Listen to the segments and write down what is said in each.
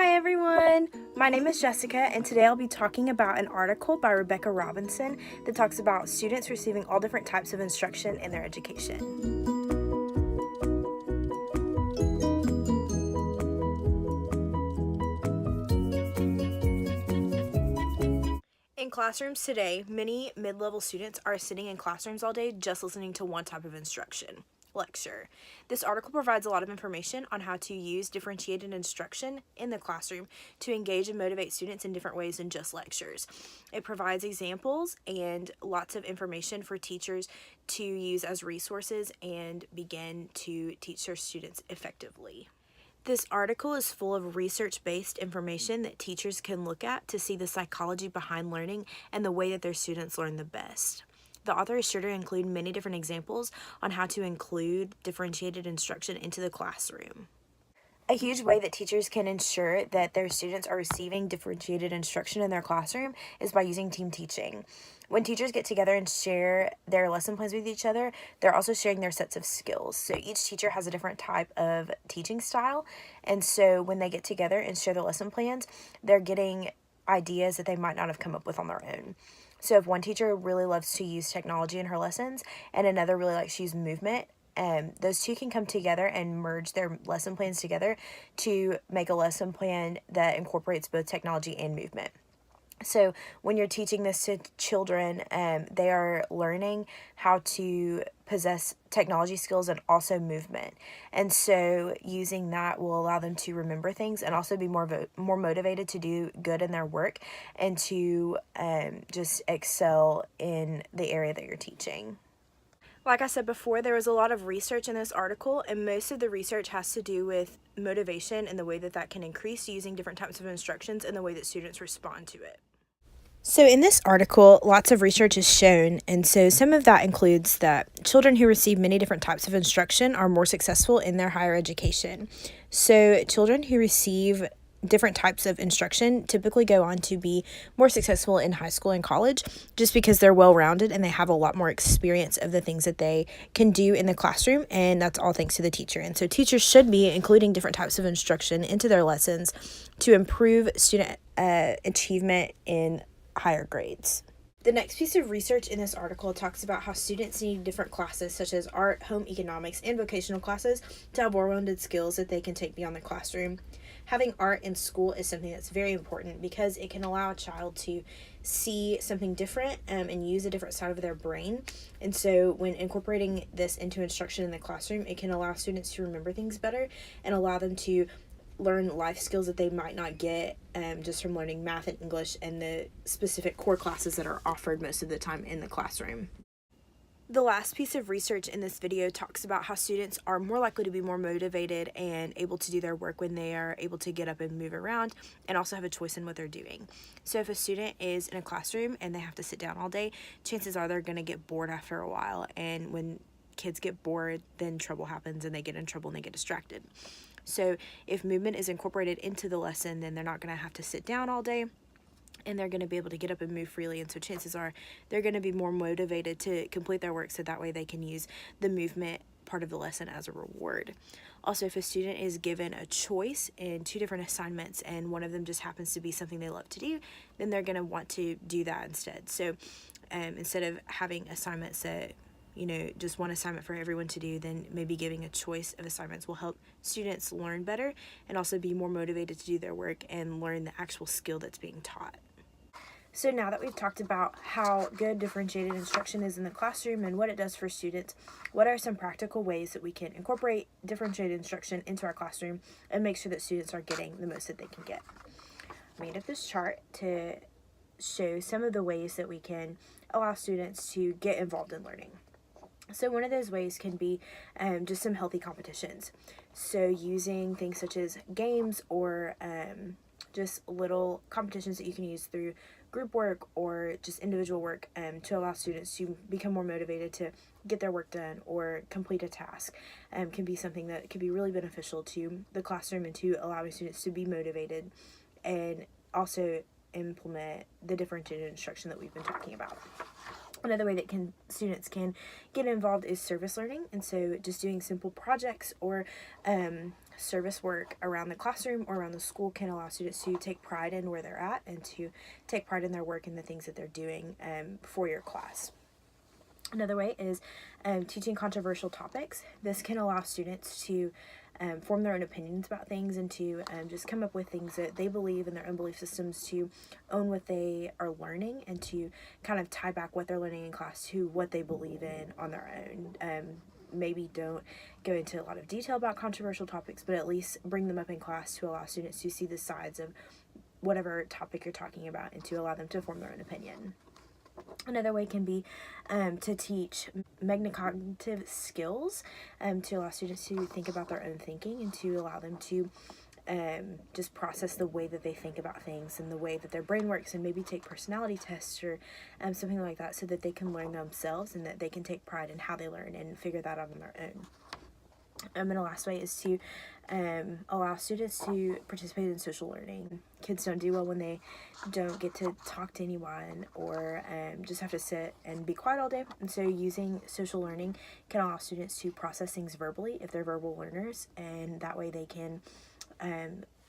Hi everyone, my name is Jessica and today I'll be talking about an article by Rebecca Robinson that talks about students receiving all different types of instruction in their education. In classrooms today, many mid-level students are sitting in classrooms all day just listening to one type of instruction. Lecture. This article provides a lot of information on how to use differentiated instruction in the classroom to engage and motivate students in different ways than just lectures. It provides examples and lots of information for teachers to use as resources and begin to teach their students effectively. This article is full of research-based information that teachers can look at to see the psychology behind learning and the way that their students learn the best. The author is sure to include many different examples on how to include differentiated instruction into the classroom. A huge way that teachers can ensure that their students are receiving differentiated instruction in their classroom is by using team teaching. When teachers get together and share their lesson plans with each other, they're also sharing their sets of skills. So each teacher has a different type of teaching style, and so when they get together and share their lesson plans, they're getting ideas that they might not have come up with on their own. So if one teacher really loves to use technology in her lessons and another really likes to use movement, those two can come together and merge their lesson plans together to make a lesson plan that incorporates both technology and movement. So when you're teaching this to children, they are learning how to possess technology skills and also movement. And so using that will allow them to remember things and also be more motivated to do good in their work and to just excel in the area that you're teaching. Like I said before, there was a lot of research in this article, and most of the research has to do with motivation and the way that that can increase using different types of instructions and the way that students respond to it. So in this article, lots of research is shown, and so some of that includes that children who receive many different types of instruction are more successful in their higher education. So children who receive different types of instruction typically go on to be more successful in high school and college just because they're well-rounded and they have a lot more experience of the things that they can do in the classroom, and that's all thanks to the teacher. And so teachers should be including different types of instruction into their lessons to improve student achievement in higher grades. The next piece of research in this article talks about how students need different classes such as art, home economics, and vocational classes to have well-rounded skills that they can take beyond the classroom. Having art in school is something that's very important because it can allow a child to see something different and use a different side of their brain. And so when incorporating this into instruction in the classroom, it can allow students to remember things better and allow them to learn life skills that they might not get just from learning math and English and the specific core classes that are offered most of the time in the classroom. The last piece of research in this video talks about how students are more likely to be more motivated and able to do their work when they are able to get up and move around and also have a choice in what they're doing. So if a student is in a classroom and they have to sit down all day, chances are they're going to get bored after a while, and when kids get bored, then trouble happens and they get in trouble and they get distracted. So if movement is incorporated into the lesson, then they're not going to have to sit down all day and they're going to be able to get up and move freely. And so chances are they're going to be more motivated to complete their work so that way they can use the movement part of the lesson as a reward. Also, if a student is given a choice in two different assignments and one of them just happens to be something they love to do, then they're going to want to do that instead. So instead of having assignments that just one assignment for everyone to do, then maybe giving a choice of assignments will help students learn better and also be more motivated to do their work and learn the actual skill that's being taught. So now that we've talked about how good differentiated instruction is in the classroom and what it does for students, what are some practical ways that we can incorporate differentiated instruction into our classroom and make sure that students are getting the most that they can get? I made up this chart to show some of the ways that we can allow students to get involved in learning. So one of those ways can be just some healthy competitions. So using things such as games or just little competitions that you can use through group work or just individual work to allow students to become more motivated to get their work done or complete a task can be something that can be really beneficial to the classroom and to allowing students to be motivated and also implement the differentiated instruction that we've been talking about. Another way that students can get involved is service learning, and so just doing simple projects or service work around the classroom or around the school can allow students to take pride in where they're at and to take pride in their work and the things that they're doing for your class. Another way is teaching controversial topics. This can allow students to form their own opinions about things and to just come up with things that they believe in their own belief systems, to own what they are learning and to kind of tie back what they're learning in class to what they believe in on their own. Maybe don't go into a lot of detail about controversial topics, but at least bring them up in class to allow students to see the sides of whatever topic you're talking about and to allow them to form their own opinion. Another way can be to teach metacognitive skills, to allow students to think about their own thinking and to allow them to just process the way that they think about things and the way that their brain works, and maybe take personality tests or something like that, so that they can learn themselves and that they can take pride in how they learn and figure that out on their own. And the last way is to allow students to participate in social learning. Kids don't do well when they don't get to talk to anyone or just have to sit and be quiet all day. And so using social learning can allow students to process things verbally if they're verbal learners, and that way they can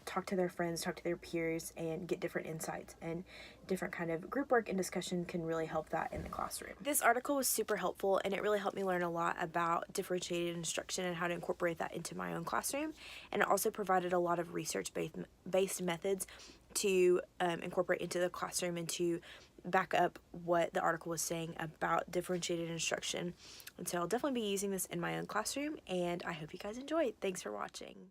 talk to their friends, talk to their peers, and get different insights, and different kind of group work and discussion can really help that in the classroom. This article was super helpful, and it really helped me learn a lot about differentiated instruction and how to incorporate that into my own classroom, and it also provided a lot of research-based methods to incorporate into the classroom and to back up what the article was saying about differentiated instruction. And so I'll definitely be using this in my own classroom, and I hope you guys enjoy. Thanks for watching.